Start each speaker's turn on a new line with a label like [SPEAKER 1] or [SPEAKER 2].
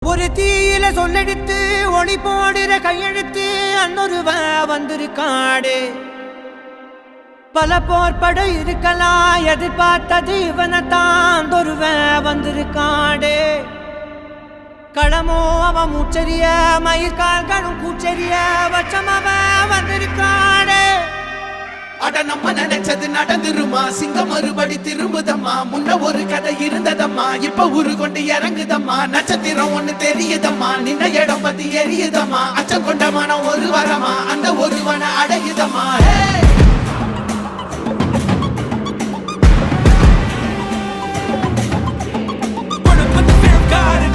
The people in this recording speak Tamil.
[SPEAKER 1] ஒரு தீயில சொல்லெடுத்து ஒளி போடுற கையெழுத்து அன்னொருவ வந்திருக்காடு. பல போர்பட இருக்கலாம் எதிர்பார்த்தது இவனைத்தான் ஒருவ வந்திருக்காடு. களமோ அவன் மூச்சரிய மயிர்கால்களும் கூச்சரிய வச்சம் அவன் வந்திருக்காடு.
[SPEAKER 2] அட நம்ம நினைச்சது நடந்துருமா, சிங்கம் மறுபடி திரும்புதம்மா. முன்ன ஒரு கதை இருந்ததம்மா, இப்ப ஊரு கொண்டு இறங்குதம்மா. நட்சத்திரம் ஒண்ணு தெரியுதம்மா, நின்ன இடம் பத்தி எரியுதம்மா. அச்சம் கொண்ட மனம் ஒரு வரமா, அந்த ஒருவனை அடையுதம்மா. Put the fear of God